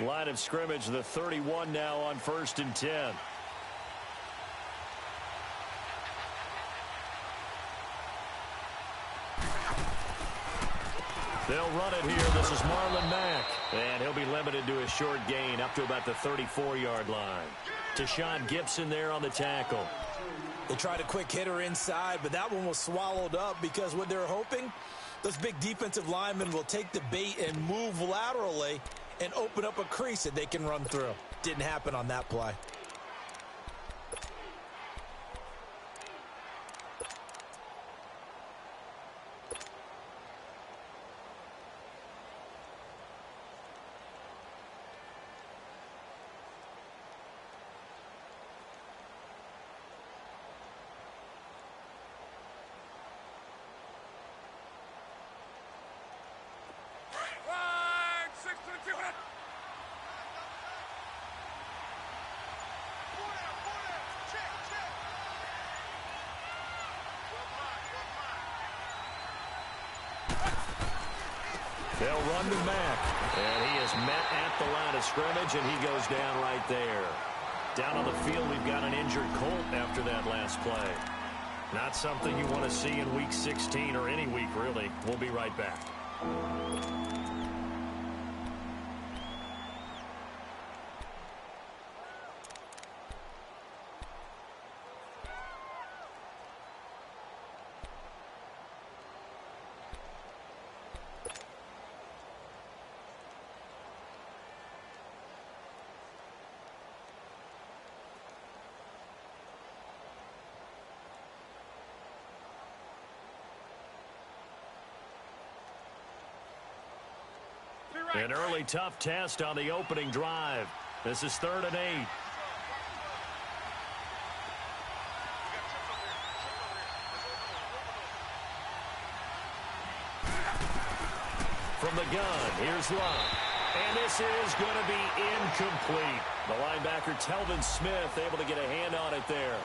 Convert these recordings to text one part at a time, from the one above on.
Line of scrimmage, the 31 now on 1st and 10. They'll run it here. This is Marlon Mack. And he'll be limited to a short gain up to about the 34-yard line. Tashawn Gibson there on the tackle. They tried a quick hitter inside, but that one was swallowed up because what they're hoping, those big defensive linemen will take the bait and move laterally and open up a crease that they can run through. Didn't happen on that play. They'll run to Mack, and he is met at the line of scrimmage, and he goes down right there. Down on the field, we've got an injured Colt after that last play. Not something you want to see in Week 16 or any week, really. We'll be right back. An early tough test on the opening drive. This is 3rd and 8. From the gun, here's Love. And this is going to be incomplete. The linebacker, Telvin Smith, able to get a hand on it there.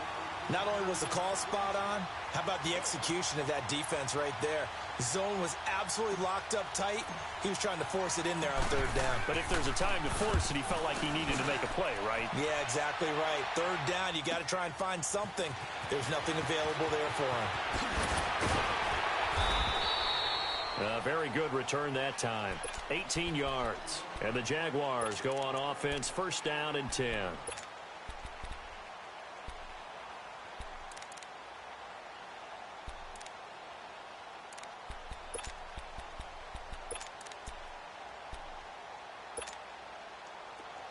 Not only was the call spot on, how about the execution of that defense right there? The zone was absolutely locked up tight. He was trying to force it in there on 3rd down. But if there's a time to force it, he felt like he needed to make a play, right? Yeah, exactly right. 3rd down, you got to try and find something. There's nothing available there for him. A very good return that time. 18 yards. And the Jaguars go on offense, 1st down and 10.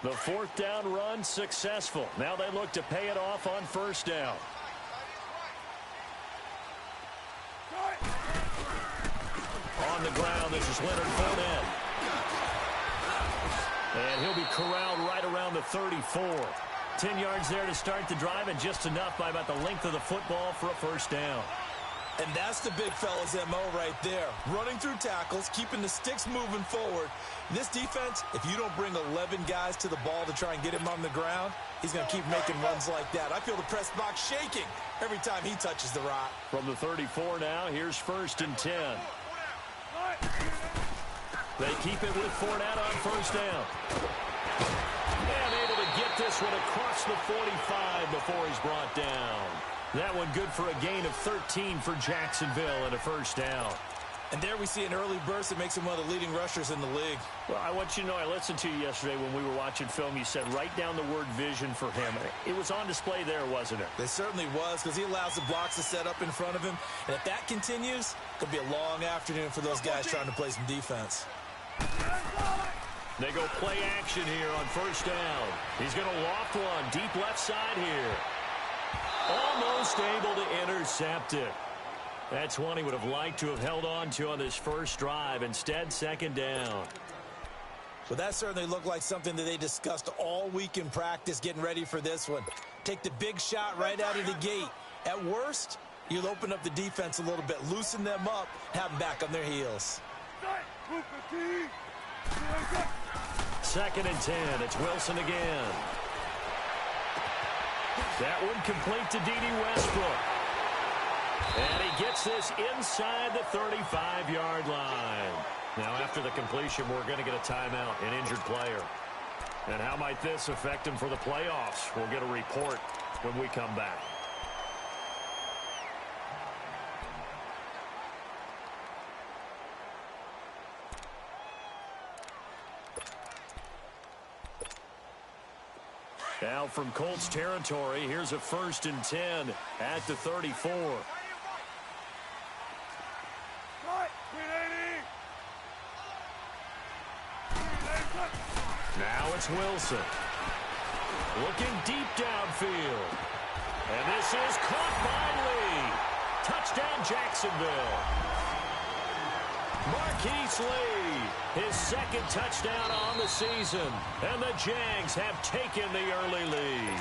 The 4th down run successful. Now they look to pay it off on 1st down. On the ground, this is Leonard Fournette. And he'll be corralled right around the 34. 10 yards there to start the drive, and just enough by about the length of the football for a 1st down. And that's the big fella's MO right there. Running through tackles, keeping the sticks moving forward. This defense, if you don't bring 11 guys to the ball to try and get him on the ground, he's going to keep making runs like that. I feel the press box shaking every time he touches the rock. From the 34 now, here's 1st and 10. They keep it with Fournette on 1st down. And able to get this one across the 45 before he's brought down. That one good for a gain of 13 for Jacksonville and a 1st down. And there we see an early burst that makes him one of the leading rushers in the league. Well, I want you to know, I listened to you yesterday when we were watching film. You said write down the word vision for him. It was on display there, wasn't it? It certainly was, because he allows the blocks to set up in front of him. And if that continues, it could be a long afternoon for those guys trying to play some defense. They go play action here on 1st down. He's going to loft one deep left side here. Almost able to intercept it. That's one he would have liked to have held on to on this 1st drive. Instead, 2nd down. Well, that certainly looked like something that they discussed all week in practice getting ready for this one. Take the big shot right out of the gate. At worst, you'll open up the defense a little bit, loosen them up, have them back on their heels. 2nd and 10. It's Wilson again. That one complete to D.D. Westbrook. And he gets this inside the 35-yard line. Now, after the completion, we're going to get a timeout, an injured player. And how might this affect him for the playoffs? We'll get a report when we come back. Now from Colts territory, here's a 1st and 10 at the 34. Now it's Wilson. Looking deep downfield. And this is caught by Lee. Touchdown Jacksonville. Marquise Lee, his 2nd touchdown on the season. And the Jags have taken the early lead.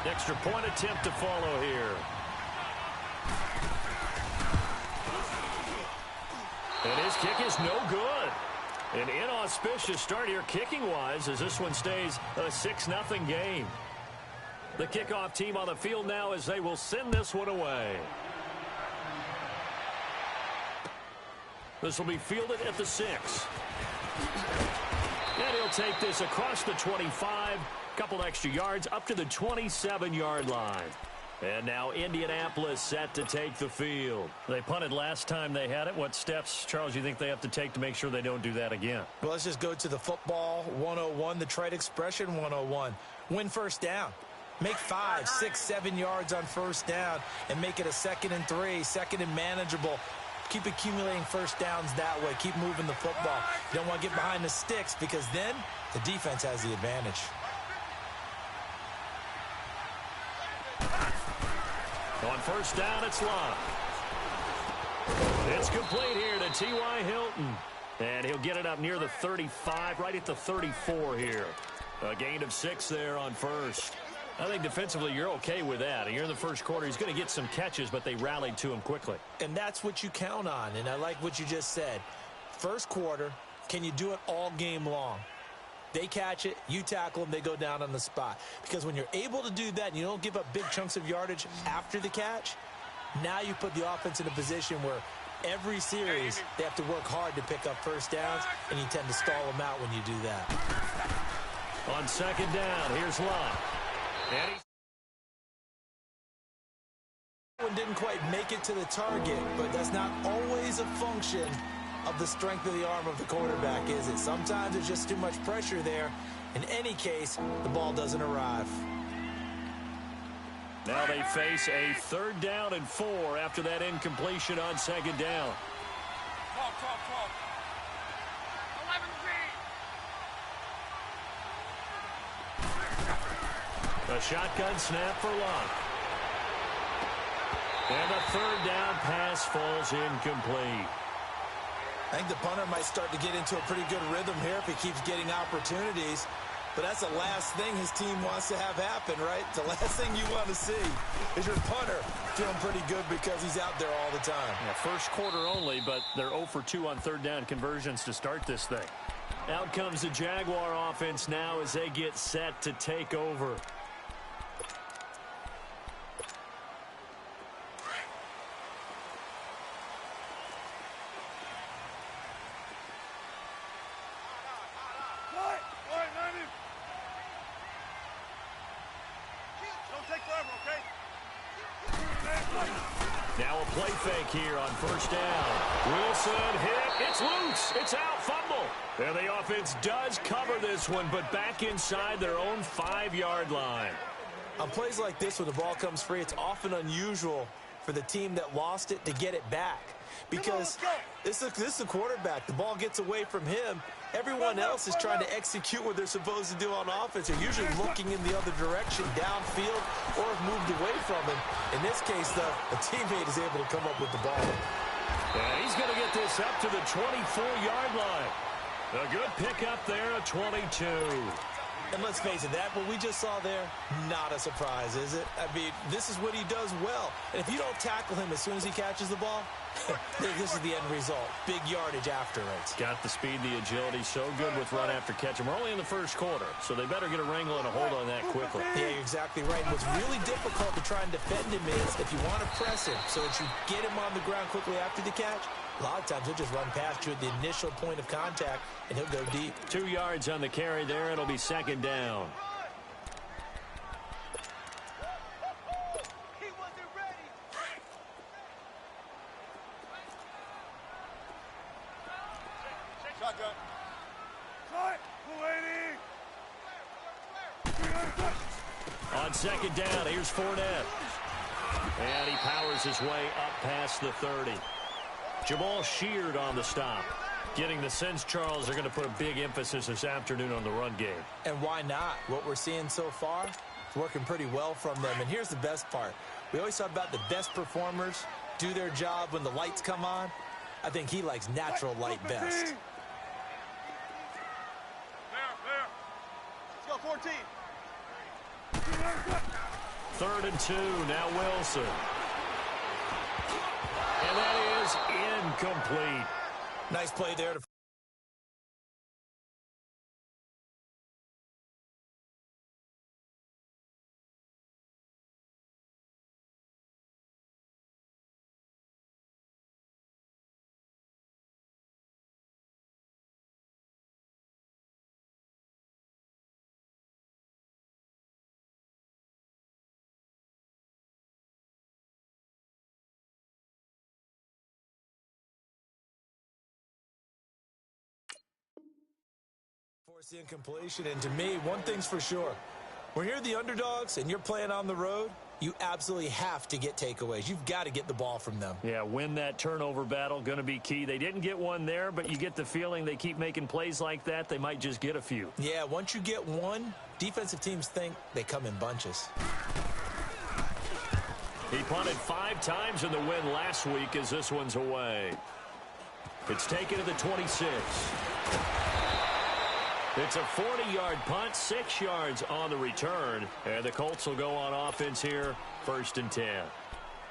Extra point attempt to follow here. And his kick is no good. An inauspicious start here kicking-wise as this one stays a 6-0 game. The kickoff team on the field now as they will send this one away. This will be fielded at the 6. And he'll take this across the 25, couple extra yards up to the 27-yard line. And now Indianapolis set to take the field. They punted last time they had it. What steps, Charles, you think they have to take to make sure they don't do that again? Well, let's just go to the football 101, the trade expression 101. Win first down. Make 5, 6, 7 yards on first down and make it a 2nd and 3, 2nd and manageable. Keep accumulating first downs that way. Keep moving the football. You don't want to get behind the sticks because then the defense has the advantage. On first down, it's Love. It's complete here to T.Y. Hilton. And he'll get it up near the 35, right at the 34 here. A gain of 6 there on first. I think defensively you're okay with that. Here in the first quarter, he's going to get some catches, but they rallied to him quickly. And that's what you count on, and I like what you just said. First quarter, can you do it all game long? They catch it, you tackle them, they go down on the spot. Because when you're able to do that and you don't give up big chunks of yardage after the catch, now you put the offense in a position where every series they have to work hard to pick up first downs, and you tend to stall them out when you do that. On second down, here's Love. And one didn't quite make it to the target, but that's not always a function of the strength of the arm of the quarterback, is it? Sometimes there's just too much pressure there. In any case, the ball doesn't arrive. Now they face a 3rd down and 4 after that incompletion on second down. A shotgun snap for Love. And the 3rd down pass falls incomplete. I think the punter might start to get into a pretty good rhythm here if he keeps getting opportunities. But that's the last thing his team wants to have happen, right? The last thing you want to see is your punter feeling pretty good because he's out there all the time. Yeah, first quarter only, but they're 0 for 2 on 3rd down conversions to start this thing. Out comes the Jaguar offense now as they get set to take over. Now a play fake here on first down. Wilson hit. It's loose. It's out. Fumble. And the offense does cover this one, but back inside their own 5-yard line. On plays like this, when the ball comes free, it's often unusual for the team that lost it to get it back. Because this is the quarterback. The ball gets away from him. Everyone else is trying to execute what they're supposed to do on offense. They're usually looking in the other direction, downfield, or have moved away from him. In this case, though, a teammate is able to come up with the ball. And he's going to get this up to the 24-yard line. A good pickup there, a 22. And let's face it, that what we just saw there, not a surprise, is it? I mean, this is what he does well. And if you don't tackle him as soon as he catches the ball, this is the end result. Big yardage after it. Got the speed, the agility, so good with run after catch. And we're only in the first quarter, so they better get a wrangle and a hold on that quickly. Yeah, you're exactly right. And what's really difficult to try and defend him is if you want to press him so that you get him on the ground quickly after the catch, A lot of times he'll just run past you at the initial point of contact, and he'll go deep. 2 yards on the carry there. It'll be second down. On second down, here's Fournette. And he powers his way up past the 30. Jamal Sheard on the stop. Getting the sense, Charles, they're going to put a big emphasis this afternoon on the run game. And why not? What we're seeing so far is working pretty well from them. And here's the best part. We always talk about the best performers do their job when the lights come on. I think he likes natural light best. Let's go, 14. 3rd and 2, now Wilson. And that is incomplete. Nice play there to force the incompletion. And to me, one thing's for sure. When you're the underdogs and you're playing on the road, you absolutely have to get takeaways. You've got to get the ball from them. Yeah, win that turnover battle, going to be key. They didn't get one there, but you get the feeling they keep making plays like that, they might just get a few. Yeah, once you get one, defensive teams think they come in bunches. He punted 5 times in the win last week as this one's away. It's taken to the 26. It's a 40-yard punt, 6 yards on the return, and the Colts will go on offense here, 1st and 10.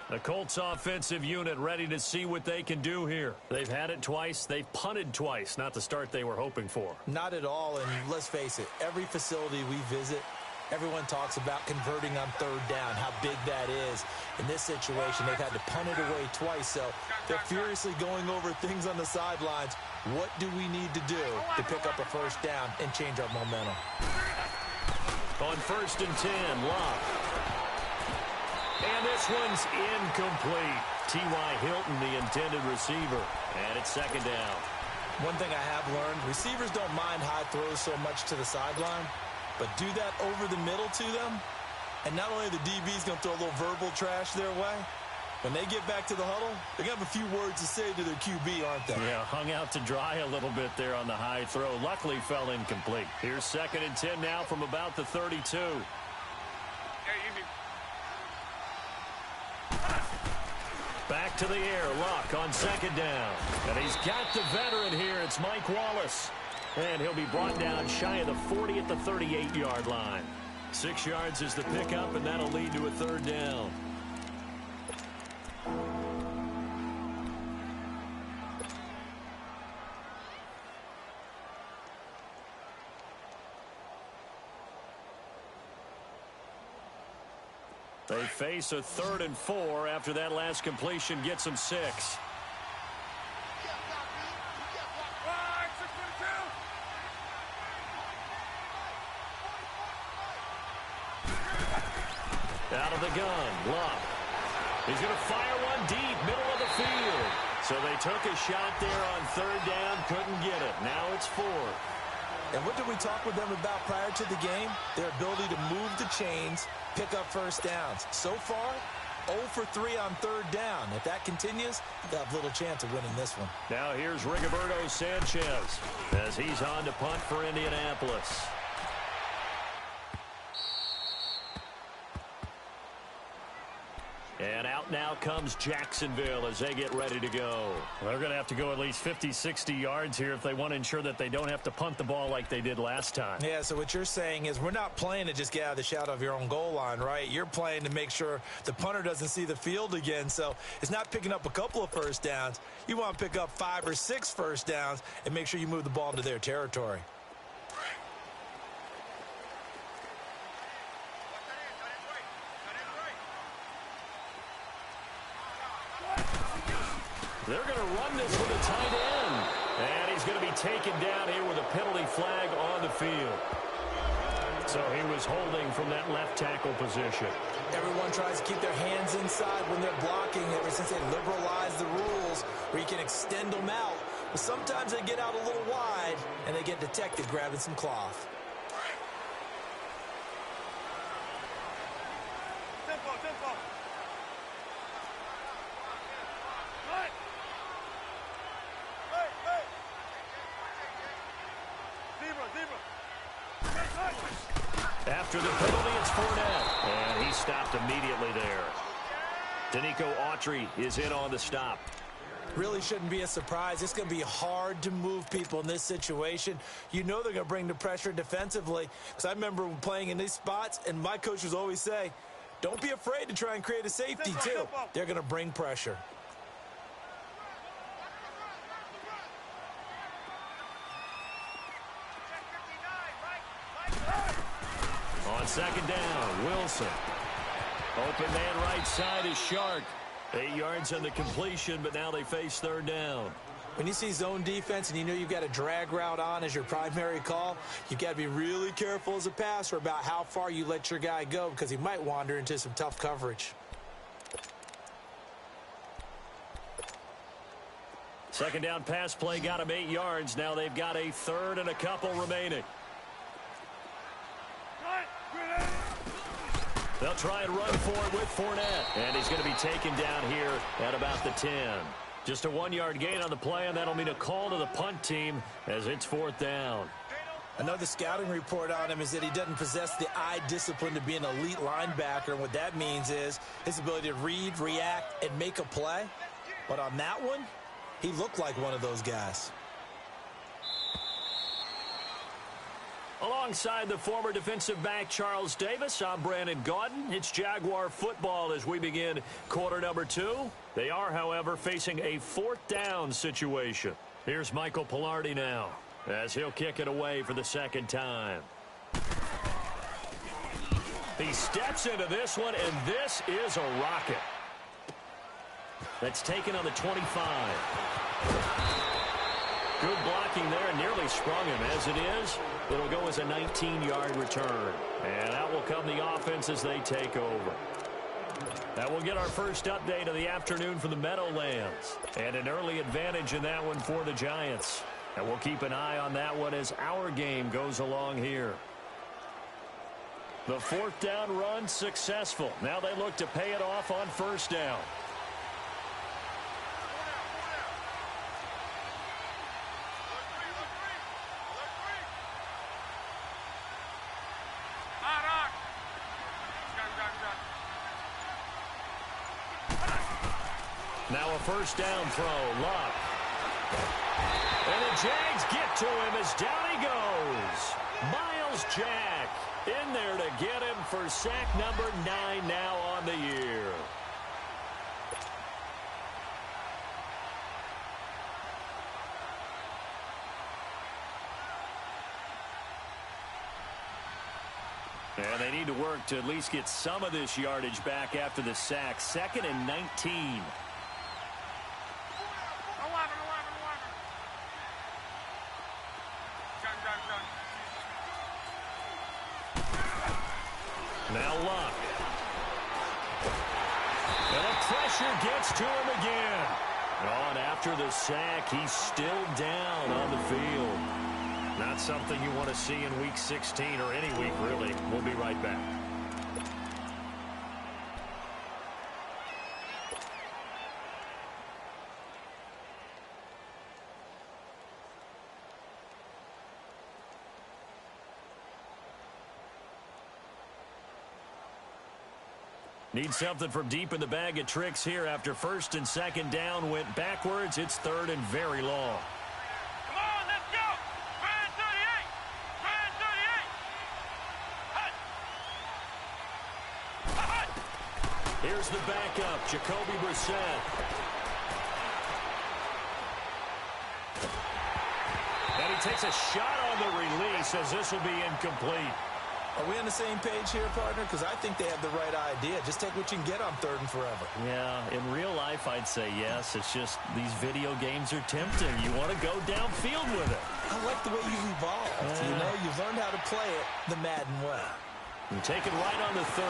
The Colts offensive unit ready to see what they can do here. They've had it twice. They've punted twice. Not the start they were hoping for. Not at all, and let's face it, every facility we visit, everyone talks about converting on 3rd down, how big that is. In this situation, they've had to punt it away twice, so they're furiously going over things on the sidelines. What do we need to do to pick up a 1st down and change our momentum? On 1st and 10, Locke. And this one's incomplete. T.Y. Hilton, the intended receiver. And it's 2nd down. One thing I have learned, receivers don't mind high throws so much to the sideline, but do that over the middle to them, and not only the DB's going to throw a little verbal trash their way, when they get back to the huddle, they're going to have a few words to say to their QB, aren't they? Yeah, hung out to dry a little bit there on the high throw. Luckily fell incomplete. Here's 2nd and 10 now from about the 32. Back to the air, Luck on 2nd down. And he's got the veteran here. It's Mike Wallace. And he'll be brought down shy of the 40 at the 38-yard line. 6 yards is the pickup, and that'll lead to a 3rd down. They face a 3rd and 4 after that last completion gets them 6. Out of the gun, Luck. He's going to fire one deep, middle of the field. So they took a shot there on 3rd down, couldn't get it. Now it's 4th. And what did we talk with them about prior to the game? Their ability to move the chains, pick up 1st downs. So far, 0 for 3 on 3rd down. If that continues, they'll have little chance of winning this one. Now here's Rigoberto Sanchez as he's on to punt for Indianapolis. And out now comes Jacksonville as they get ready to go. Well, they're going to have to go at least 50, 60 yards here if they want to ensure that they don't have to punt the ball like they did last time. Yeah, so what you're saying is we're not playing to just get out of the shadow of your own goal line, right? You're playing to make sure the punter doesn't see the field again. So it's not picking up a couple of 1st downs. You want to pick up 5 or 6 1st downs and make sure you move the ball into their territory. They're going to run this with a tight end. And he's going to be taken down here with a penalty flag on the field. So he was holding from that left tackle position. Everyone tries to keep their hands inside when they're blocking ever since they liberalized the rules where you can extend them out. But sometimes they get out a little wide and they get detected grabbing some cloth. After the penalty, it's Fournette. And he stopped immediately there. Danico Autry is in on the stop. Really shouldn't be a surprise. It's going to be hard to move people in this situation. You know they're going to bring the pressure defensively. Because I remember playing in these spots, and my coaches always say, don't be afraid to try and create a safety, too. They're going to bring pressure. On second down, Wilson. Open man right side is Shark. 8 yards on the completion, but now they face third down. When you see zone defense and you know you've got a drag route on as your primary call, you've got to be really careful as a passer about how far you let your guy go because he might wander into some tough coverage. Second down pass play got him 8 yards. Now they've got a third and a couple remaining. They'll try and run for it with Fournette. And he's going to be taken down here at about the 10. Just a 1-yard gain on the play, and that'll mean a call to the punt team as it's fourth down. Another scouting report on him is that he doesn't possess the eye discipline to be an elite linebacker. And what that means is his ability to read, react, and make a play. But on that one, he looked like one of those guys. Alongside the former defensive back Charles Davis, I'm Brandon Gaudin. It's Jaguar football as we begin quarter number 2. They are, however, facing a fourth down situation. Here's Michael Pilardi now as he'll kick it away for the second time. He steps into this one, and this is a rocket. That's taken on the 25. Good blocking there and nearly sprung him. As it is, it'll go as a 19-yard return. And out will come the offense as they take over. That will get our first update of the afternoon from the Meadowlands. And an early advantage in that one for the Giants. And we'll keep an eye on that one as our game goes along here. The fourth down run successful. Now they look to pay it off on first down. Now a first down throw, Luck. And the Jags get to him as down he goes. Miles Jack in there to get him for sack number 9 now on the year. And they need to work to at least get some of this yardage back after the sack. 2nd and 19. Now Luck. And the pressure gets to him again. And after the sack, he's still down on the field. Not something you want to see in Week 16 or any week, really. We'll be right back. Need something from deep in the bag of tricks here after first and second down went backwards. It's third and very long. Come on, let's go. Brand 38. Brand 38. Hut. Here's the backup, Jacoby Brissett. And he takes a shot on the release as this will be incomplete. Are we on the same page here, partner? Because I think they have the right idea. Just take what you can get on 3rd and forever. Yeah, in real life, I'd say yes. It's just these video games are tempting. You want to go downfield with it. I like the way you've evolved. Yeah. You know, you've learned how to play it the Madden way. And take it right on the 30.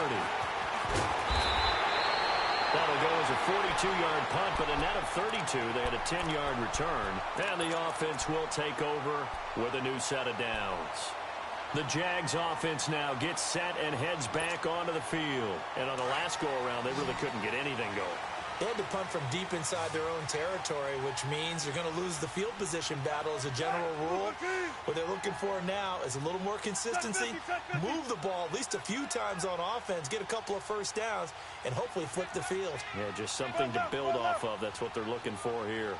That'll go as a 42-yard punt, but a net of 32. They had a 10-yard return. And the offense will take over with a new set of downs. The Jags offense now gets set and heads back onto the field. And on the last go-around, they really couldn't get anything going. They had to punt from deep inside their own territory, which means they're going to lose the field position battle as a general rule. What they're looking for now is a little more consistency, move the ball at least a few times on offense, get a couple of first downs, and hopefully flip the field. Yeah, just something to build off of. That's what they're looking for here.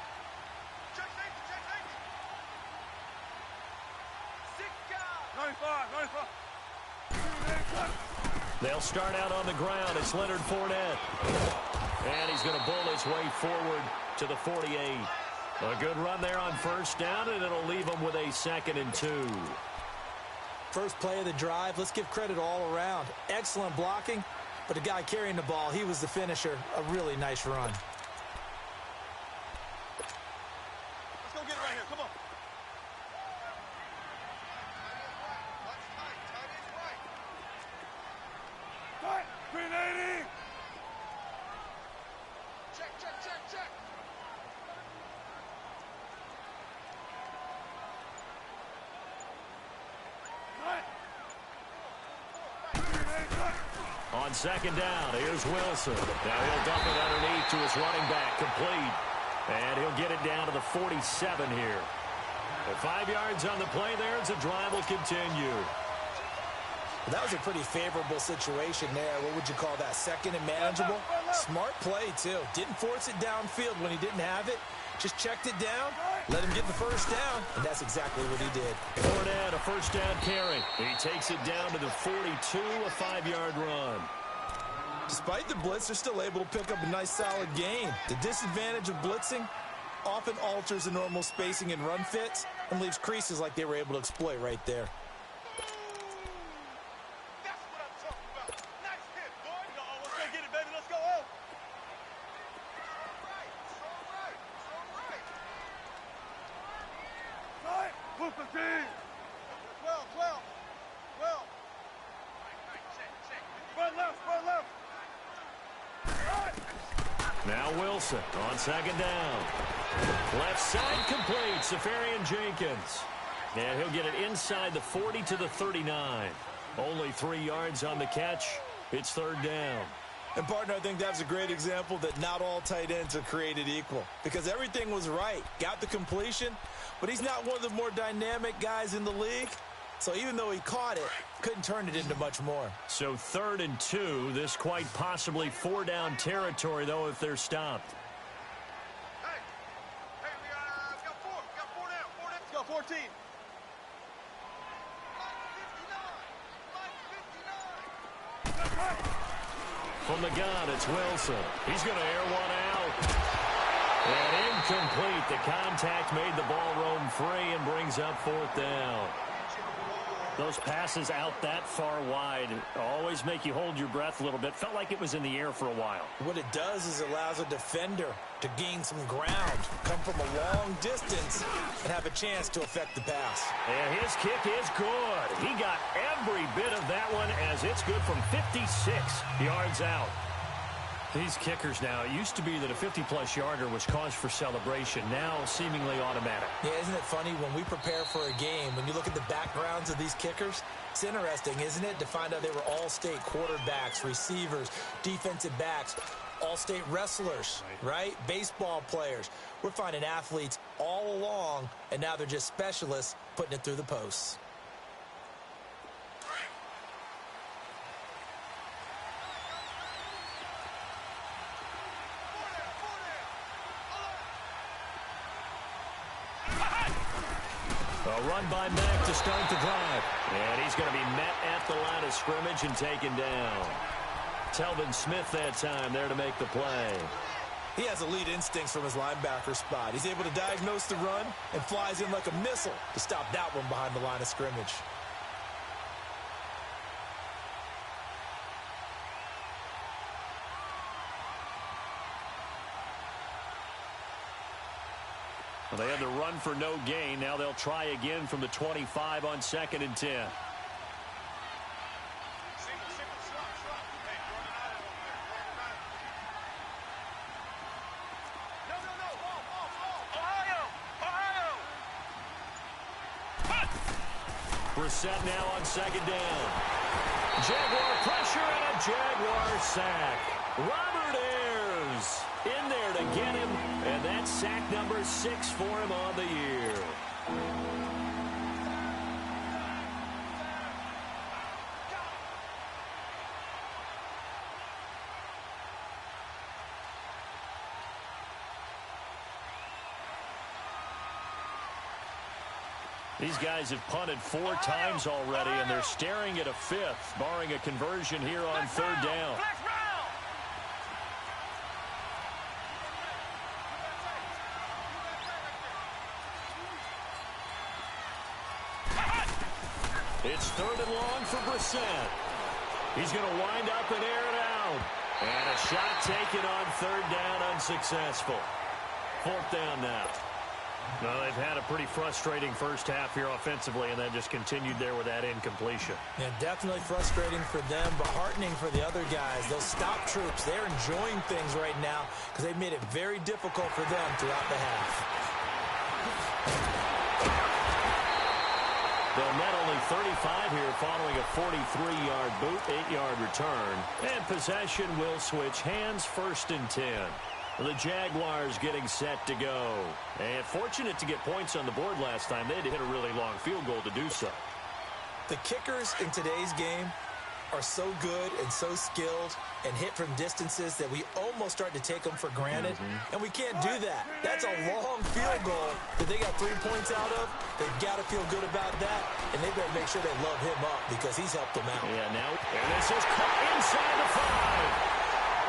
They'll start out on the ground. It's Leonard Fournette. And he's going to bull his way forward to the 48. A good run there on first down, and it'll leave him with a 2nd and 2. First play of the drive, let's give credit all around. Excellent blocking, but the guy carrying the ball, he was the finisher. A really nice run. Let's go get it right here. Come on. Tight. 380. Check. On 2nd down, here's Wilson. Now he'll dump it underneath to his running back, complete. And he'll get it down to the 47 here. And 5 yards on the play there as the drive will continue. That was a pretty favorable situation there. What would you call that? 2nd and manageable? Smart play, too. Didn't force it downfield when he didn't have it. Just checked it down, let him get the first down, and that's exactly what he did. Fournette, a first down carry. He takes it down to the 42, a 5-yard run. Despite the blitz, they're still able to pick up a nice, solid gain. The disadvantage of blitzing often alters the normal spacing and run fits and leaves creases like they were able to exploit right there. That's what I'm talking about. Nice hit, boy. Let's go get it, baby. Let's go. Right. Move the team. 12. Check. Run left. Right. Now Wilson on 2nd down. Left side complete, Safarian Jenkins. And he'll get it inside the 40 to the 39. Only 3 yards on the catch. It's 3rd down. And, partner, I think that's a great example that not all tight ends are created equal because everything was right. Got the completion, but he's not one of the more dynamic guys in the league. So even though he caught it, couldn't turn it into much more. So 3rd and 2. This quite possibly 4-down territory, though, if they're stopped. Hey, we got 4. We got 4 down. 4 down. Let's go, 14. From the gun, it's Wilson. He's going to air one out. And incomplete. The contact made the ball roam free and brings up 4th down. Those passes out that far wide always make you hold your breath a little bit. Felt like it was in the air for a while. What it does is it allows a defender to gain some ground, come from a long distance, and have a chance to affect the pass. And his kick is good. He got every bit of that one as it's good from 56 yards out. These kickers now, it used to be that a 50-plus yarder was cause for celebration. Now seemingly automatic. Yeah, isn't it funny when we prepare for a game, when you look at the backgrounds of these kickers, it's interesting, isn't it, to find out they were all-state quarterbacks, receivers, defensive backs, all-state wrestlers, right? Baseball players. We're finding athletes all along, and now they're just specialists putting it through the posts. A run by Mack to start the drive. And he's going to be met at the line of scrimmage and taken down. Telvin Smith that time there to make the play. He has elite instincts from his linebacker spot. He's able to diagnose the run and flies in like a missile to stop that one behind the line of scrimmage. Well, they had the run for no gain. Now they'll try again from the 25 on 2nd and 10. Brissett now on 2nd down. Jaguar pressure and a Jaguar sack. Robert Ayers in there to get him, and that's sack number 6 for him on the year. These guys have punted 4 times already, and they're staring at a 5th, barring a conversion here on 3rd down. It's 3rd and long for Brissett. He's going to wind up and air it out. And a shot taken on 3rd down, unsuccessful. 4th down now. Well, they've had a pretty frustrating first half here offensively, and then just continued there with that incompletion. Yeah, definitely frustrating for them, but heartening for the other guys. Those stop troops, they're enjoying things right now because they've made it very difficult for them throughout the half. They'll net only 35 here following a 43-yard boot, 8-yard return. And possession will switch hands, 1st and 10. The Jaguars getting set to go. And fortunate to get points on the board last time. They had to hit a really long field goal to do so. The kickers in today's game are so good and so skilled and hit from distances that we almost start to take them for granted. And we can't do that. That's a long field goal that they got 3 points out of. They've got to feel good about that. And they better make sure they love him up because he's helped them out. Yeah, now. And this is caught inside the 5.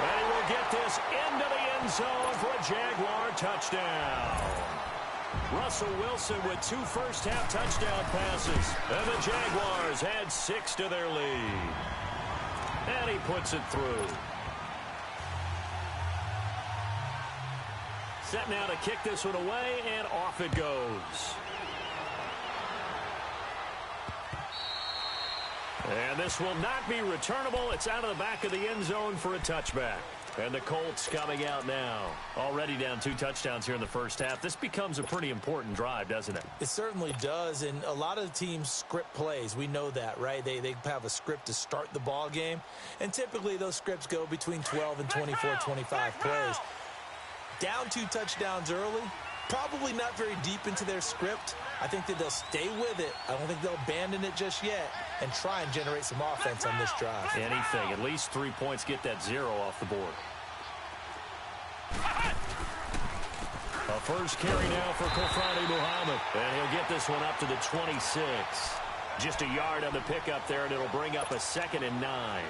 And he will get this into the end zone for a Jaguar touchdown. Russell Wilson with 2 first-half touchdown passes. And the Jaguars add 6 to their lead. And he puts it through. Set now to kick this one away, and off it goes. And this will not be returnable. It's out of the back of the end zone for a touchback. And the Colts coming out now. Already down 2 touchdowns here in the first half. This becomes a pretty important drive, doesn't it? It certainly does, and a lot of teams script plays. We know that, right? They have a script to start the ball game, and typically those scripts go between 12 and 24, 25 plays. Down 2 touchdowns early, probably not very deep into their script. I think that they'll stay with it. I don't think they'll abandon it just yet and try and generate some offense on this drive. Anything. At least 3 points, get that 0 off the board. A first carry now for Kofrani Muhammad. And he'll get this one up to the 26. Just a yard on the pickup there, and it'll bring up a 2nd and 9.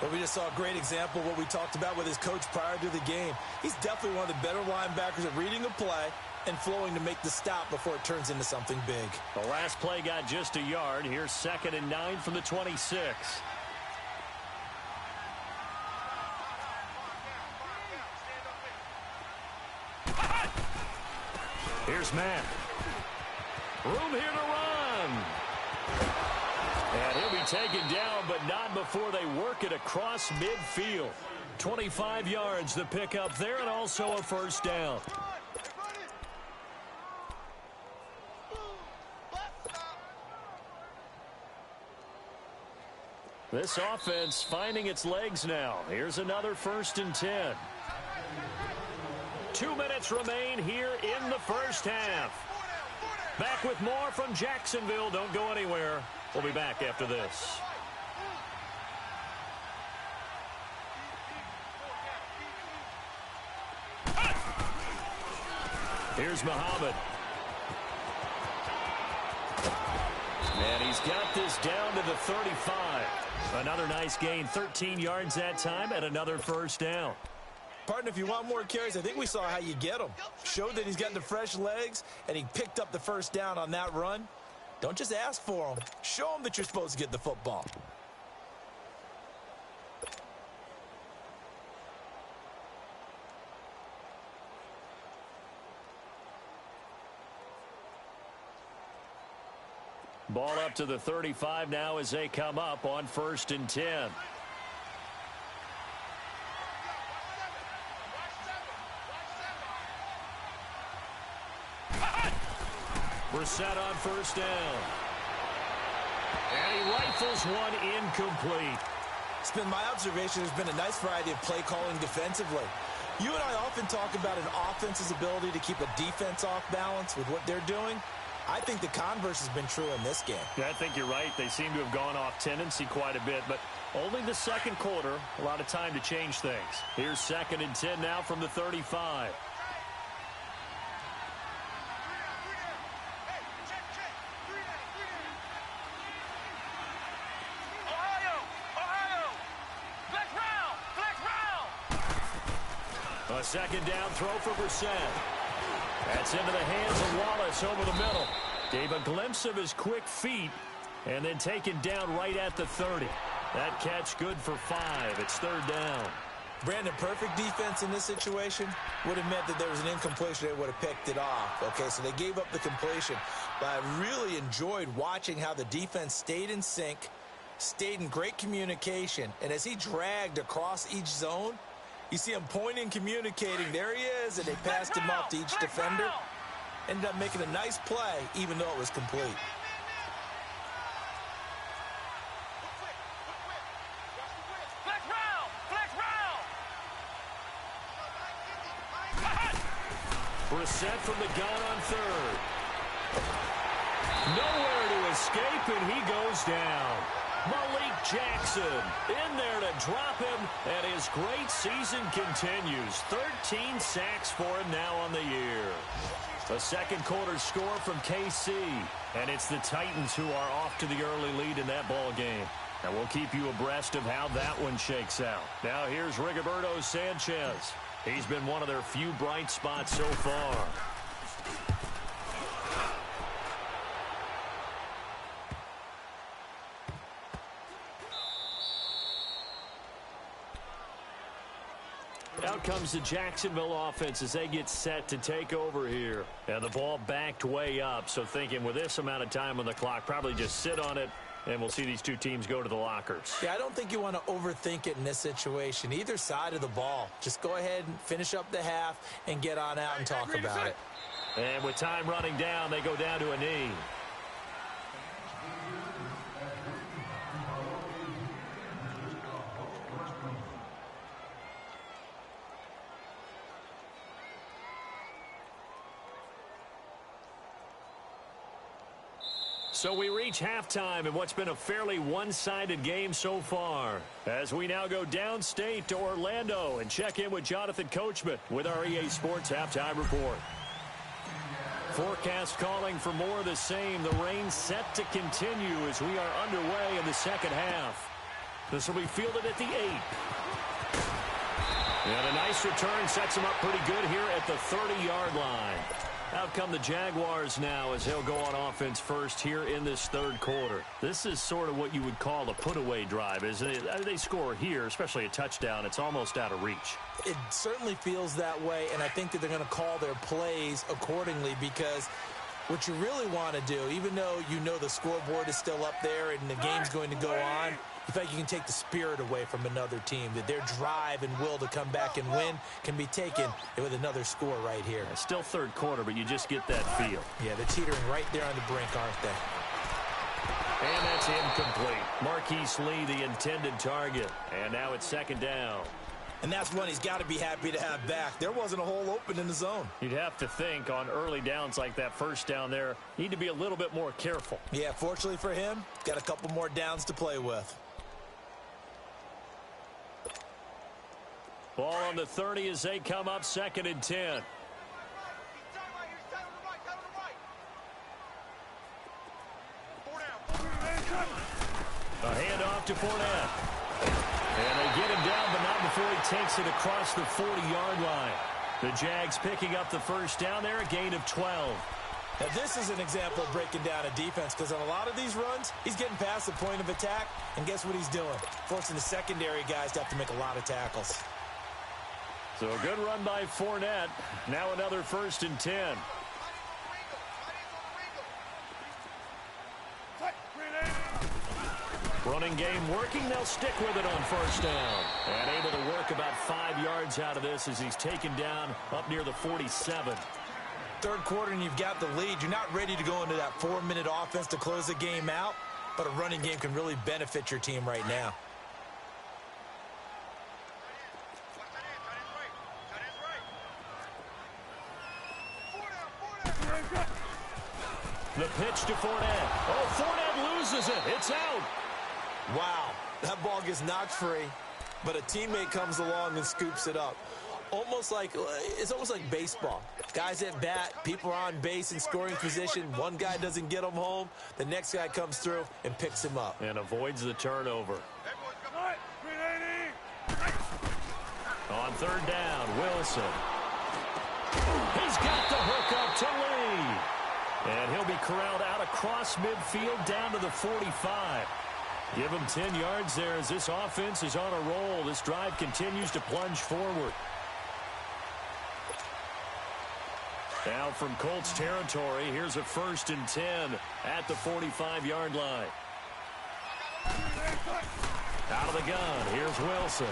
Well, we just saw a great example of what we talked about with his coach prior to the game. He's definitely one of the better linebackers at reading a play and flowing to make the stop before it turns into something big. The last play got just a yard. Here's 2nd and 9 from the 26. Here's Matt. Room here to run. And he'll be taken down, but not before they work it across midfield. 25 yards the pickup there, and also a first down. This offense finding its legs now. Here's another 1st and 10. 2 minutes remain here in the first half. Back with more from Jacksonville. Don't go anywhere. We'll be back after this. Here's Muhammad. And he's got this down to the 35. Another nice gain, 13 yards that time, and another first down. Partner, if you want more carries, I think we saw how you get them. Showed that he's got the fresh legs, and he picked up the first down on that run. Don't just ask for them. Show them that you're supposed to get the football. Ball up to the 35 now as they come up on 1st and 10. Brissett on 1st down. And he rifles one incomplete. It's been my observation there's been a nice variety of play calling defensively. You and I often talk about an offense's ability to keep a defense off balance with what they're doing. I think the converse has been true in this game. Yeah, I think you're right. They seem to have gone off tendency quite a bit, but only the second quarter, a lot of time to change things. Here's 2nd and 10 now from the 35. A 2nd down throw for Brissett. That's into the hands of Wallace over the middle. Gave a glimpse of his quick feet and then taken down right at the 30. That catch good for 5. It's 3rd down. Brandon, perfect defense in this situation would have meant that there was an incompletion. They would have picked it off. Okay, so they gave up the completion. But I really enjoyed watching how the defense stayed in sync, stayed in great communication, and as he dragged across each zone, you see him pointing, communicating. There he is, and they passed him off to each defender. Ended up making a nice play, even though it was complete. Brissett from the gun on 3rd. Nowhere to escape, and he goes down. Malik Jackson in there to drop him, and his great season continues. 13 sacks for him now on the year. A second quarter score from KC, and it's the Titans who are off to the early lead in that ball game. And we'll keep you abreast of how that one shakes out. Now here's Rigoberto Sanchez. He's been one of their few bright spots so far. Out comes the Jacksonville offense as they get set to take over here. And the ball backed way up, so thinking with this amount of time on the clock, probably just sit on it, and we'll see these two teams go to the lockers. Yeah, I don't think you want to overthink it in this situation. Either side of the ball. Just go ahead and finish up the half and get on out and talk about it. And with time running down, they go down to a knee. So we reach halftime in what's been a fairly one-sided game so far. As we now go downstate to Orlando and check in with Jonathan Coachman with our EA Sports Halftime Report. Forecast calling for more of the same. The rain set to continue as we are underway in the second half. This will be fielded at the 8. And a nice return sets him up pretty good here at the 30-yard line. Out come the Jaguars now as they'll go on offense first here in this third quarter. This is sort of what you would call a put-away drive, isn't it? They score here, especially a touchdown. It's almost out of reach. It certainly feels that way, and I think that they're going to call their plays accordingly because what you really want to do, even though you know the scoreboard is still up there and the game's going to go on, in fact, you can take the spirit away from another team, that their drive and will to come back and win can be taken with another score right here. It's still third quarter, but you just get that feel. Yeah, they're teetering right there on the brink, aren't they? And that's incomplete. Marquise Lee, the intended target. And now it's second down. And that's one he's got to be happy to have back. There wasn't a hole open in the zone. You'd have to think on early downs like that first down there, need to be a little bit more careful. Yeah, fortunately for him, got a couple more downs to play with. Ball on the 30 as they come up, second and 10. A handoff to Fournette. And they get him down, but not before he takes it across the 40-yard line. The Jags picking up the first down there, a gain of 12. Now, this is an example of breaking down a defense because on a lot of these runs, he's getting past the point of attack, and guess what he's doing? Forcing the secondary guys to have to make a lot of tackles. So a good run by Fournette. Now another first and 10. Running game working. They'll stick with it on first down. And able to work about 5 yards out of this as he's taken down up near the 47. Third quarter and you've got the lead. You're not ready to go into that 4-minute offense to close the game out, but a running game can really benefit your team right now. The pitch to Fournette. Oh, Fournette loses it. It's out. Wow, that ball gets knocked free, but a teammate comes along and scoops it up. It's almost like baseball. Guys at bat, people are on base in scoring position. One guy doesn't get him home. The next guy comes through and picks him up. And avoids the turnover. On third down, Wilson. He's got the hook up to Lee. And he'll be corralled out across midfield down to the 45. Give him 10 yards there as this offense is on a roll. This drive continues to plunge forward. Now from Colts territory, here's a 1st and 10 at the 45-yard line. Out of the gun, here's Wilson.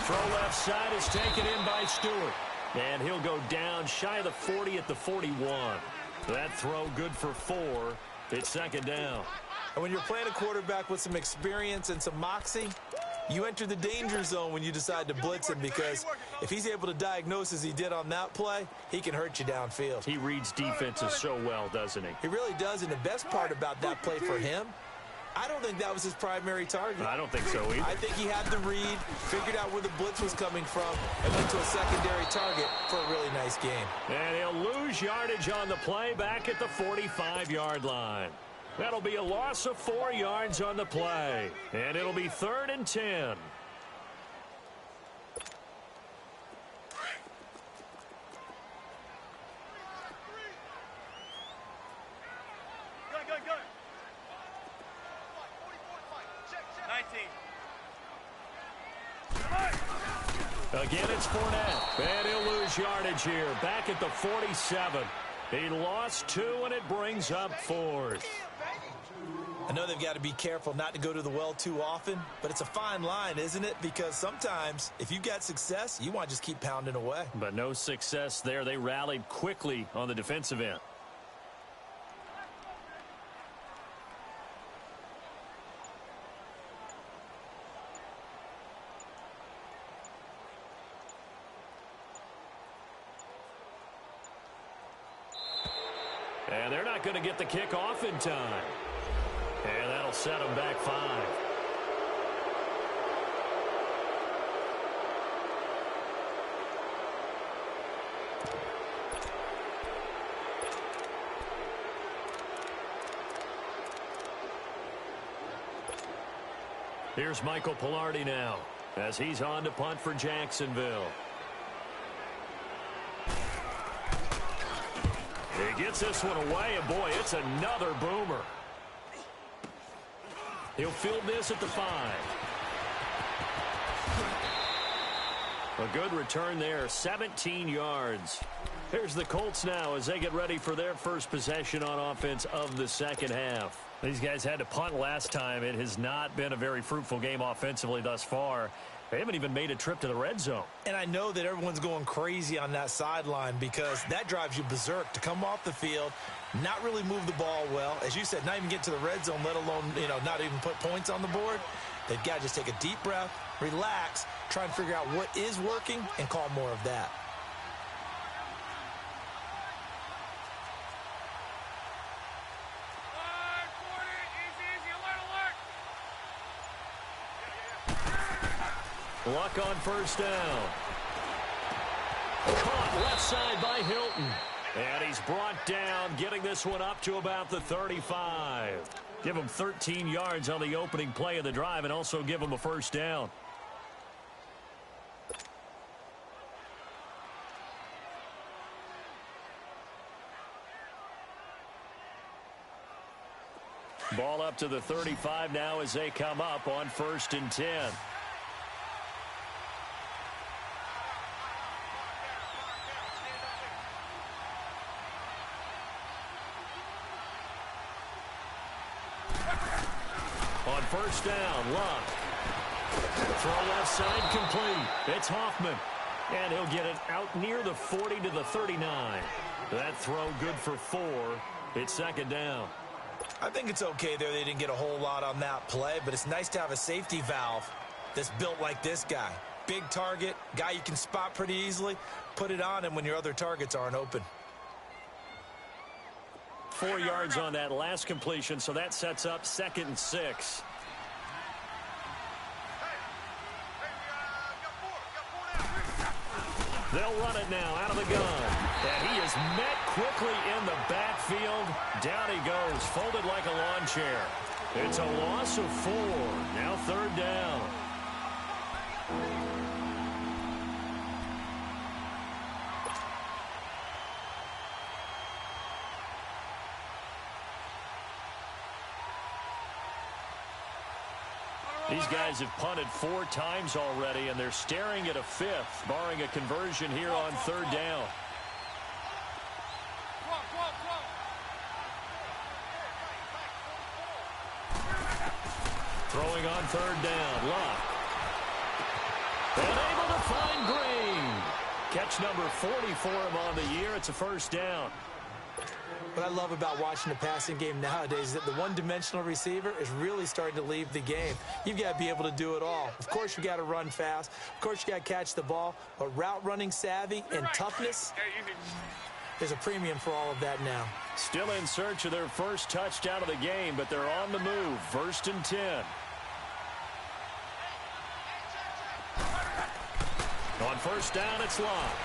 Throw left side is taken in by Stewart. And he'll go down shy of the 40 at the 41. That throw good for 4. It's 2nd down. And when you're playing a quarterback with some experience and some moxie, you enter the danger zone when you decide to blitz him, because if he's able to diagnose as he did on that play, he can hurt you downfield. He reads defenses so well, doesn't he? He really does, and the best part about that play for him, I don't think that was his primary target. I don't think so either. I think he had the read, figured out where the blitz was coming from, and went to a secondary target for a really nice game. And he'll lose yardage on the play back at the 45-yard line. That'll be a loss of 4 yards on the play. And it'll be 3rd and 10. Go. 19. Again, it's Fournette. And he'll lose yardage here. Back at the 47. He lost 2, and it brings up 4th. I know they've got to be careful not to go to the well too often, but it's a fine line, isn't it? Because sometimes, if you've got success, you want to just keep pounding away. But no success there. They rallied quickly on the defensive end. And they're not going to get the kick off in time. And that'll set them back 5. Here's Michael Pilardi now as he's on to punt for Jacksonville. He gets this one away, and boy, it's another boomer. He'll field this at the 5. A good return there, 17 yards. Here's the Colts now as they get ready for their first possession on offense of the second half. These guys had to punt last time. It has not been a very fruitful game offensively thus far. They haven't even made a trip to the red zone. And I know that everyone's going crazy on that sideline because that drives you berserk to come off the field, not really move the ball well. As you said, not even get to the red zone, let alone, not even put points on the board. They've got to just take a deep breath, relax, try and figure out what is working, and call more of that. Luck on first down. Caught left side by Hilton. And he's brought down, getting this one up to about the 35. Give him 13 yards on the opening play of the drive and also give him a first down. Ball up to the 35 now as they come up on 1st and 10. On first down, Luck. Throw left side complete. It's Hoffman. And he'll get it out near the 40 to the 39. That throw good for 4. It's second down. I think it's okay there. They didn't get a whole lot on that play, but it's nice to have a safety valve that's built like this guy. Big target, guy you can spot pretty easily. Put it on him when your other targets aren't open. 4 yards on that last completion, so that sets up 2nd and 6. They'll run it now out of the gun. And he is met quickly in the backfield. Down he goes, folded like a lawn chair. It's a loss of 4. Now 3rd down. These guys have punted 4 times already, and they're staring at a 5th, barring a conversion here on 3rd down. Throwing on 3rd down, Luck. And able to find Green. Catch number 40 for him on the year. It's a 1st down. What I love about watching the passing game nowadays is that the one-dimensional receiver is really starting to leave the game. You've got to be able to do it all. Of course, you got to run fast. Of course, you got to catch the ball. But route running savvy and toughness, there's a premium for all of that now. Still in search of their first touchdown of the game, but they're on the move. 1st and 10. On 1st down, it's Locke.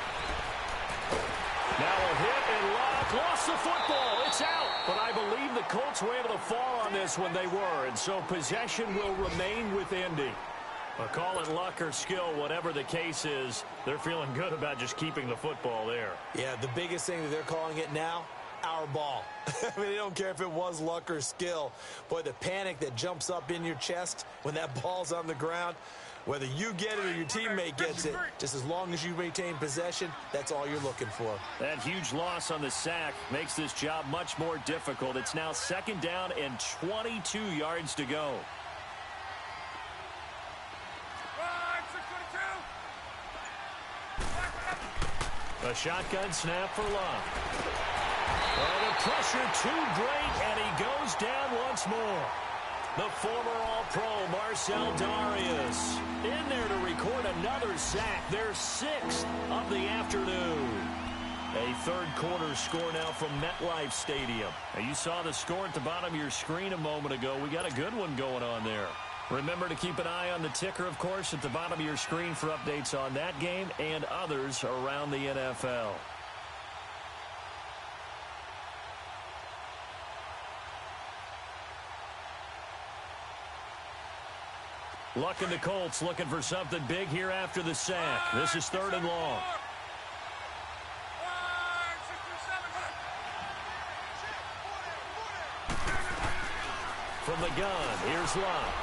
Now a hit, and Locke lost the football. It's out. But I believe the Colts were able to fall on this when they were, and so possession will remain with Indy. Call it luck or skill, whatever the case is, they're feeling good about just keeping the football there. Yeah, the biggest thing that they're calling it now, our ball. I mean, they don't care if it was luck or skill. Boy, the panic that jumps up in your chest when that ball's on the ground, whether you get it or your teammate gets it, just as long as you retain possession, that's all you're looking for. That huge loss on the sack makes this job much more difficult. It's now 2nd down and 22 yards to go. A shotgun snap for Locke. Oh, the pressure too great, and he goes down once more. The former All-Pro Marcel Darius in there to record another sack. Their 6th of the afternoon. A 3rd quarter score now from MetLife Stadium. Now, you saw the score at the bottom of your screen a moment ago. We got a good one going on there. Remember to keep an eye on the ticker, of course, at the bottom of your screen for updates on that game and others around the NFL. Luck and the Colts looking for something big here after the sack. This is 3rd and long. From the gun, here's Luck.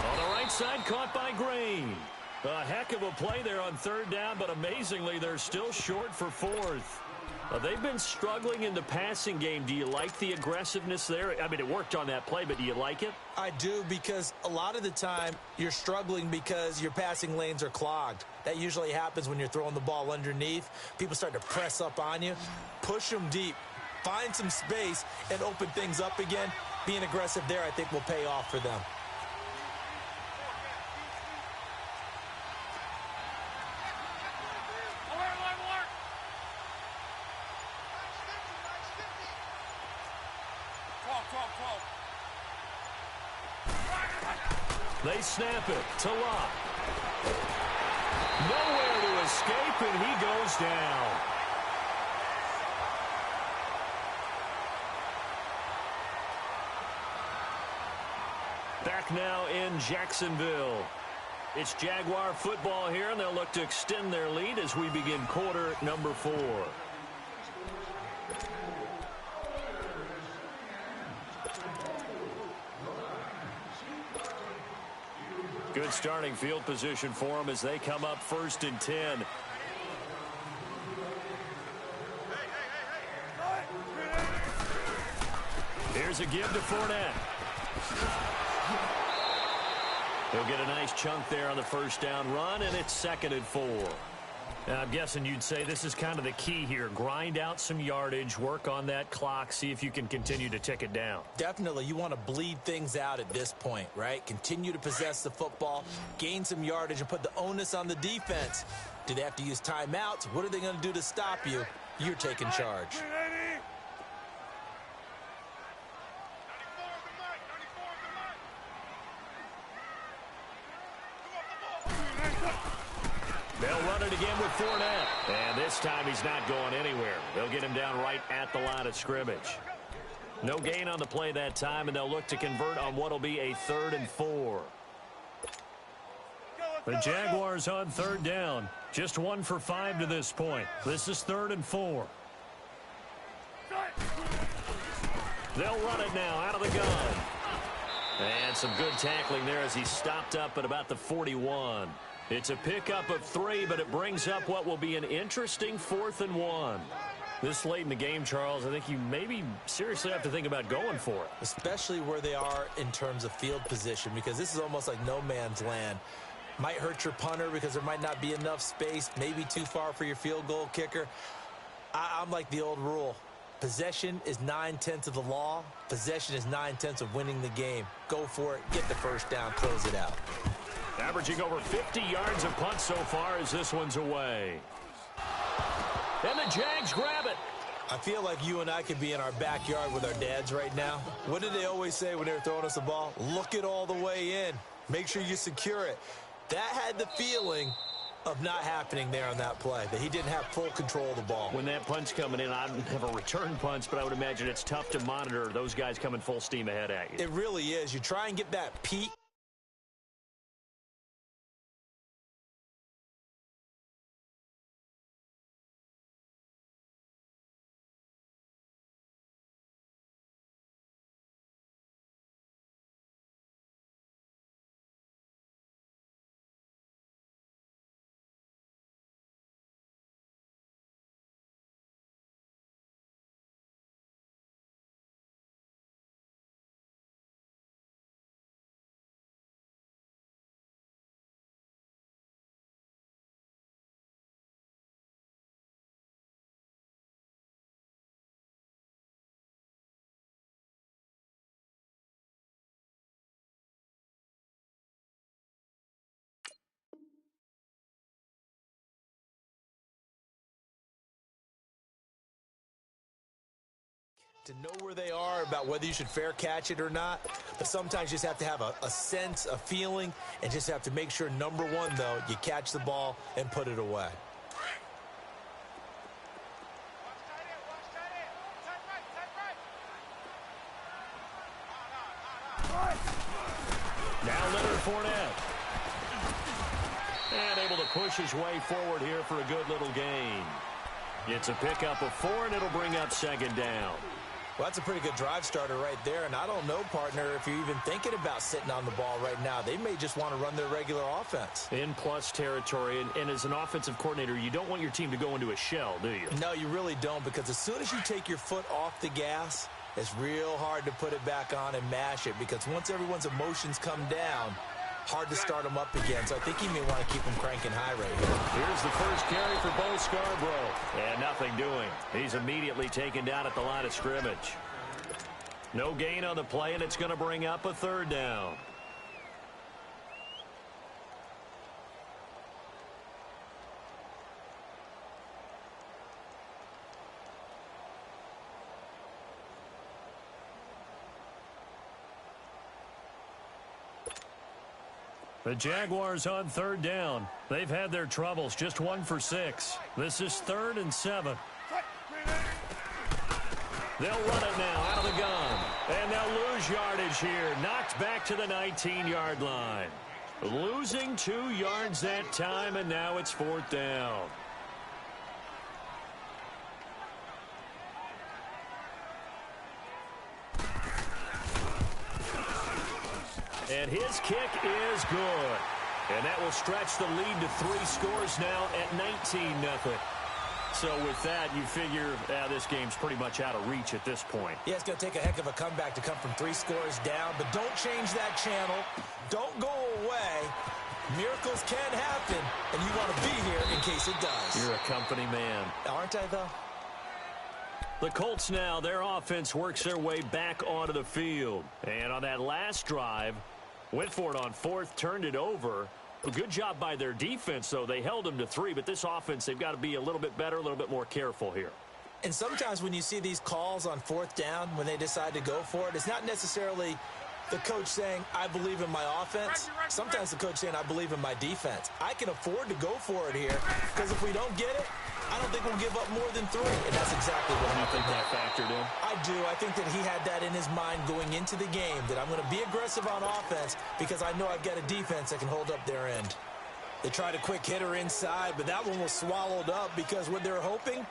On the right side, caught by Green. A heck of a play there on 3rd down, but amazingly, they're still short for 4th. They've been struggling in the passing game. Do you like the aggressiveness there? I mean, it worked on that play, but do you like it? I do, because a lot of the time you're struggling because your passing lanes are clogged. That usually happens when you're throwing the ball underneath. People start to press up on you. Push them deep. Find some space and open things up again. Being aggressive there, I think, will pay off for them. They snap it to Locke. Nowhere to escape, and he goes down. Back now in Jacksonville. It's Jaguar football here, and they'll look to extend their lead as we begin quarter number 4. Good starting field position for them as they come up 1st and 10. Here's a give to Fournette. He'll get a nice chunk there on the first down run, and it's 2nd and 4. Now, I'm guessing you'd say this is kind of the key here. Grind out some yardage, work on that clock, see if you can continue to tick it down. Definitely. You want to bleed things out at this point, right? Continue to possess the football, gain some yardage, and put the onus on the defense. Do they have to use timeouts? What are they going to do to stop you? You're taking charge. They'll run it again with Fournette. And this time he's not going anywhere. They'll get him down right at the line of scrimmage. No gain on the play that time, and they'll look to convert on what will be a 3rd and 4. The Jaguars on 3rd down. Just 1 for 5 to this point. This is 3rd and 4. They'll run it now out of the gun. And some good tackling there as he stopped up at about the 41. It's a pickup of 3, but it brings up what will be an interesting 4th and 1. This late in the game, Charles, I think you maybe seriously have to think about going for it. Especially where they are in terms of field position, because this is almost like no man's land. Might hurt your punter because there might not be enough space, maybe too far for your field goal kicker. I'm like the old rule. Possession is 9/10 of the law. Possession is 9/10 of winning the game. Go for it. Get the first down. Close it out. Averaging over 50 yards of punt so far as this one's away. And the Jags grab it. I feel like you and I could be in our backyard with our dads right now. What did they always say when they were throwing us the ball? Look it all the way in. Make sure you secure it. That had the feeling of not happening there on that play, that he didn't have full control of the ball. When that punt's coming in, I don't have a return punch, but I would imagine it's tough to monitor those guys coming full steam ahead at you. It really is. You try and get that peak. To know where they are, about whether you should fair catch it or not. But sometimes you just have to have a sense, a feeling, and just have to make sure, number one, though, you catch the ball and put it away. Now Leonard Fournette. And able to push his way forward here for a good little gain. It's a pickup of 4, and it'll bring up 2nd down. Well, that's a pretty good drive starter right there. And I don't know, partner, if you're even thinking about sitting on the ball right now. They may just want to run their regular offense. In plus territory. And as an offensive coordinator, you don't want your team to go into a shell, do you? No, you really don't, because as soon as you take your foot off the gas, it's real hard to put it back on and mash it, because once everyone's emotions come down, hard to start them up again. So I think you may want to keep them cranking high right here. Here's the first carry for Bo Scarborough. And nothing doing. He's immediately taken down at the line of scrimmage. No gain on the play, and it's going to bring up a 3rd down. The Jaguars on 3rd down. They've had their troubles. Just 1 for 6. This is 3rd and 7. They'll run it now out of the gun. And they'll lose yardage here. Knocked back to the 19-yard line. Losing 2 yards that time, and now it's 4th down. And his kick is good. And that will stretch the lead to 3 scores now at 19-0. So with that, you figure this game's pretty much out of reach at this point. Yeah, it's going to take a heck of a comeback to come from 3 scores down, but don't change that channel. Don't go away. Miracles can happen, and you want to be here in case it does. You're a company man. Aren't I, though? The Colts now, their offense works their way back onto the field. And on that last drive, went for it on 4th, turned it over. A good job by their defense, though. They held them to 3, but this offense, they've got to be a little bit better, a little bit more careful here. And sometimes when you see these calls on 4th down, when they decide to go for it, it's not necessarily the coach saying, I believe in my offense. Sometimes the coach saying, I believe in my defense. I can afford to go for it here, because if we don't get it, I don't think we'll give up more than 3. And that's exactly what I think that factored in. I do. I think that he had that in his mind going into the game, that I'm going to be aggressive on offense because I know I've got a defense that can hold up their end. They tried a quick hitter inside, but that one was swallowed up because what they're hoping,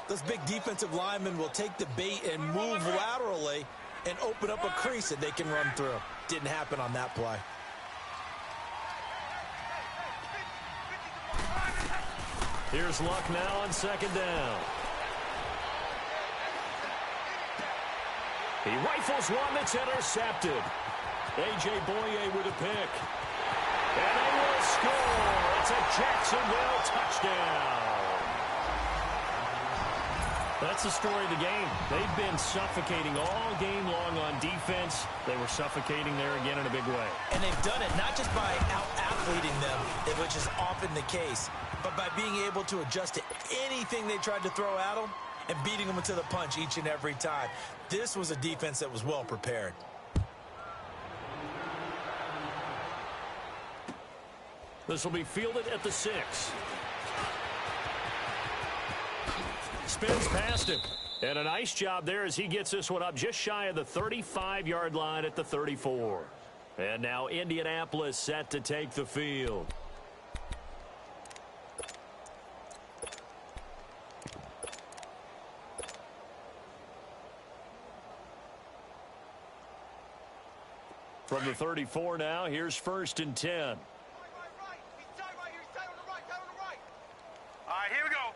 those big defensive linemen will take the bait and move laterally and open up a crease that they can run through. Didn't happen on that play. Here's Luck now on 2nd down. He rifles one that's intercepted. A.J. Boye with a pick. And they will score. It's a Jacksonville touchdown. That's the story of the game. They've been suffocating all game long on defense. They were suffocating there again in a big way. And they've done it not just by out-athleting them, which is often the case, but by being able to adjust to anything they tried to throw at them and beating them to the punch each and every time. This was a defense that was well prepared. This will be fielded at the 6. Spins past him. And a nice job there as he gets this one up just shy of the 35-yard line at the 34. And now Indianapolis set to take the field. From the 34 now, here's 1st and 10. Right. He's tight right here. He's tight on the right. Tight on the right. All right, here we go.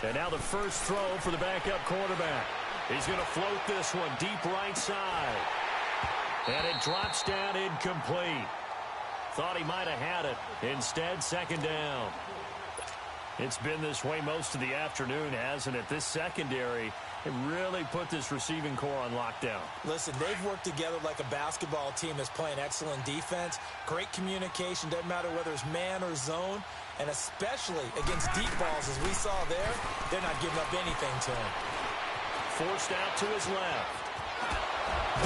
And now the first throw for the backup quarterback. He's going to float this one deep right side. And it drops down incomplete. Thought he might have had it. Instead, 2nd down. It's been this way most of the afternoon, hasn't it? This secondary, it really put this receiving core on lockdown. Listen, they've worked together like a basketball team that's playing excellent defense. Great communication. Doesn't matter whether it's man or zone. And especially against deep balls, as we saw there, they're not giving up anything to him. Forced out to his left.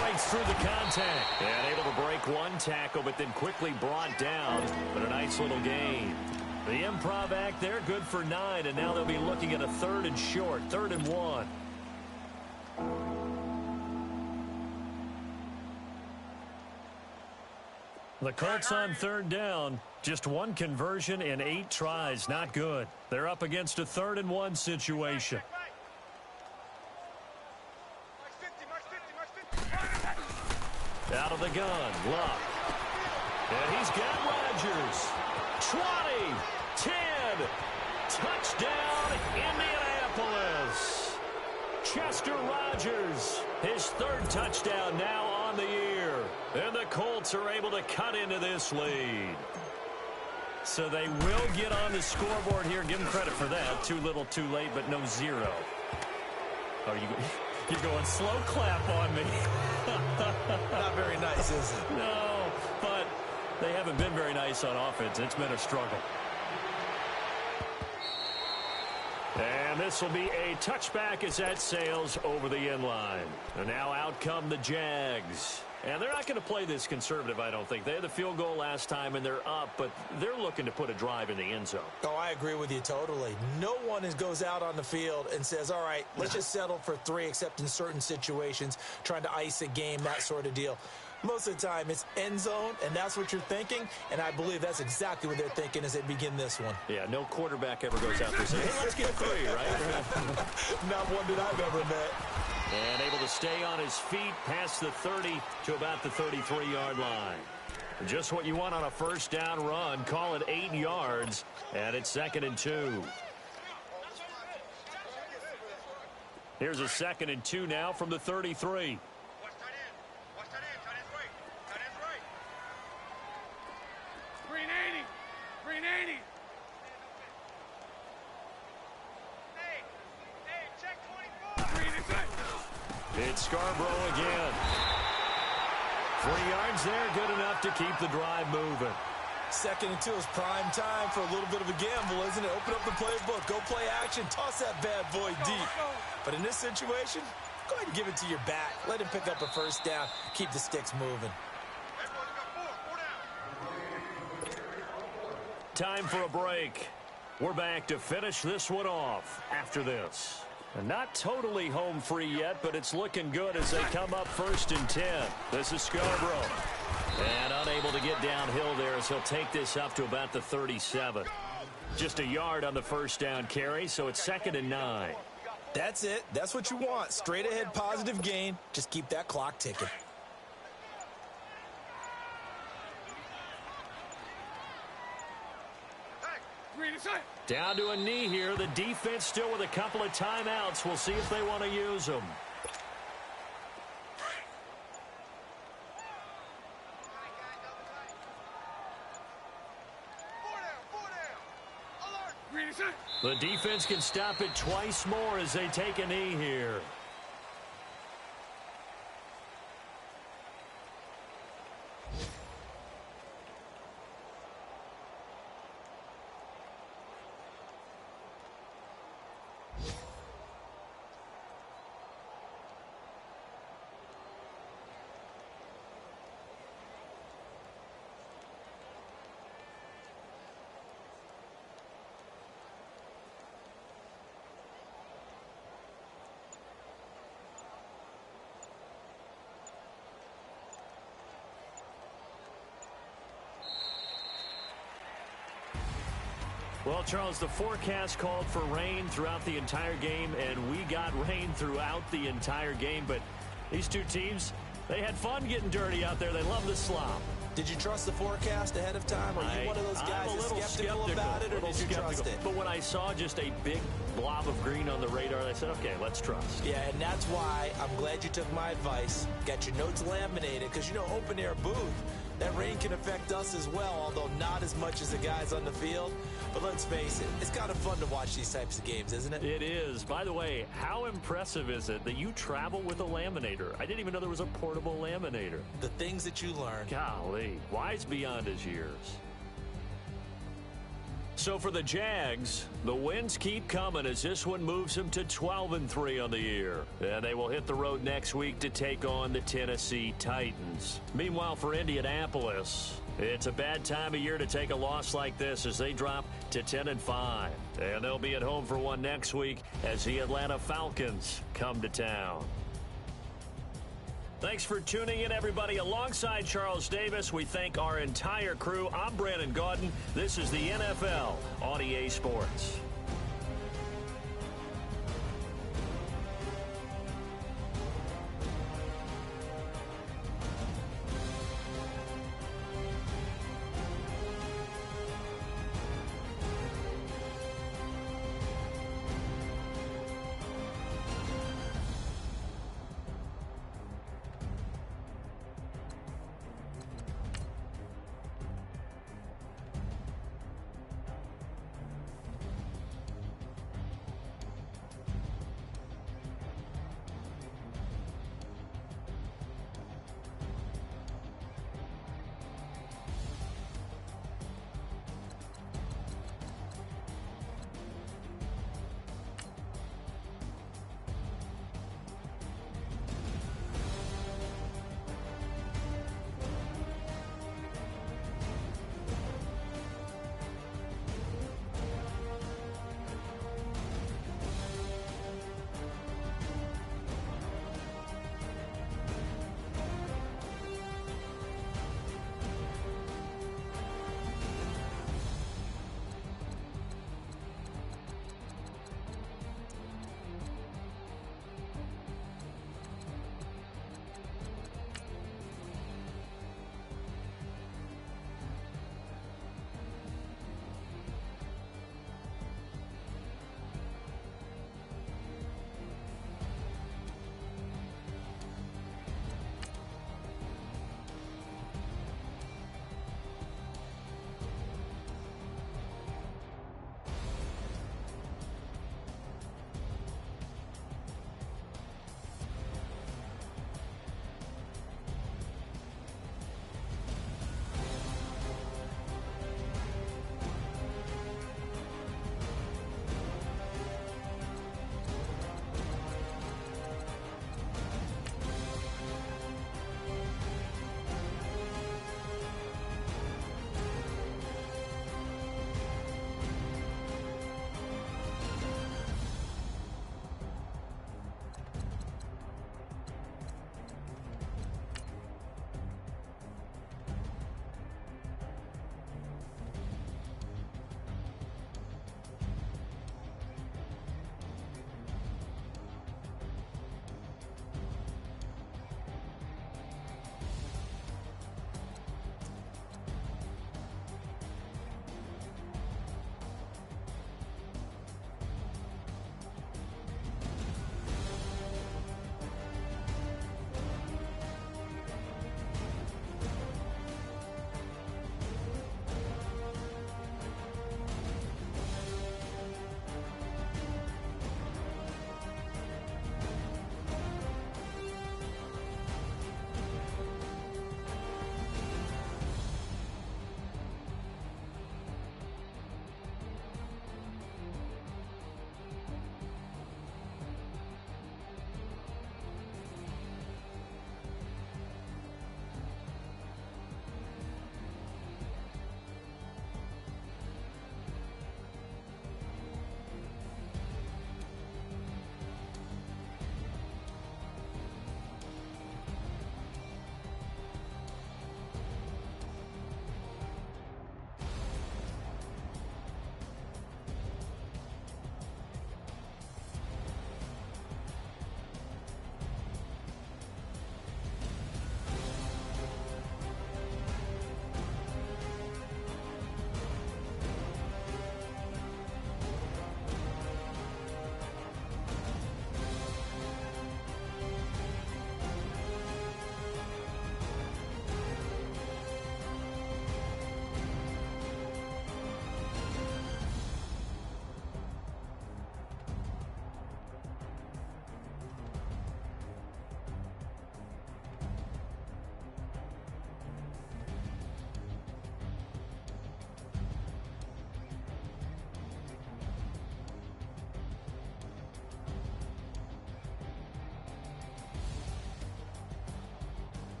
Breaks through the contact. And able to break one tackle, but then quickly brought down. But a nice little gain. The improv act there, good for 9. And now they'll be looking at a 3rd and short, 3rd and 1. The Colts on 3rd down. Just 1 conversion in 8 tries. Not good. They're up against a 3rd and 1 situation. Out of the gun, Luck. And he's got Rodgers. 20, 10, touchdown, Indianapolis. Chester Rodgers, his 3rd touchdown now on the year. And the Colts are able to cut into this lead. So they will get on the scoreboard here. Give them credit for that. Too little, too late, but no 0. Oh, you're going slow clap on me. Not very nice, is it? No, but they haven't been very nice on offense. It's been a struggle. And this will be a touchback as that sails over the end line. And now out come the Jags. And they're not going to play this conservative, I don't think. They had the field goal last time, and they're up, but they're looking to put a drive in the end zone. Oh, I agree with you totally. No one goes out on the field and says, all right, let's just settle for 3, except in certain situations, trying to ice a game, that sort of deal. Most of the time, it's end zone, and that's what you're thinking, and I believe that's exactly what they're thinking as they begin this one. Yeah, no quarterback ever goes out there saying, hey, let's get 3, right? Not one that I've ever met. And able to stay on his feet past the 30 to about the 33-yard line. Just what you want on a 1st down run. Call it 8 yards, and it's 2nd and 2. Here's a 2nd and 2 now from the 33. Watch tight end. Watch tight end. Tight end's right. Tight end's right. Green 80. Green 80. Hey, check 24. Green is it. It's Scarborough again. 3 yards there, good enough to keep the drive moving. 2nd and 2 is prime time for a little bit of a gamble, isn't it? Open up the playbook, go play action, toss that bad boy deep. But in this situation, go ahead and give it to your back. Let him pick up a first down. Keep the sticks moving. Everyone's got 4 down. Time for a break. We're back to finish this one off after this. And not totally home free yet, but it's looking good as they come up 1st and 10. This is Scarborough. And unable to get downhill there as he'll take this up to about the 37. Just a yard on the first down carry, so it's 2nd and 9. That's it. That's what you want. Straight ahead positive gain. Just keep that clock ticking. Down to a knee here. The defense still with a couple of timeouts. We'll see if they want to use them. The defense can stop it twice more as they take a knee here. Well, Charles, the forecast called for rain throughout the entire game, and we got rain throughout the entire game. But these two teams, they had fun getting dirty out there. They love the slop. Did you trust the forecast ahead of time? Or are you one of those guys that's skeptical about it, or did you trust it? But when I saw just a big blob of green on the radar, I said, okay, let's trust. Yeah, and that's why I'm glad you took my advice. Got your notes laminated, because, you know, open-air booth, that rain can affect us as well, although not as much as the guys on the field. But let's face it, it's kind of fun to watch these types of games, isn't it? It is. By the way, how impressive is it that you travel with a laminator? I didn't even know there was a portable laminator. The things that you learn. Golly, wise beyond his years. So for the Jags, the wins keep coming as this one moves them to 12-3 on the year. And they will hit the road next week to take on the Tennessee Titans. Meanwhile, for Indianapolis, it's a bad time of year to take a loss like this as they drop to 10-5. And they'll be at home for one next week as the Atlanta Falcons come to town. Thanks for tuning in, everybody. Alongside Charles Davis, we thank our entire crew. I'm Brandon Gaudin. This is the NFL on EA Sports.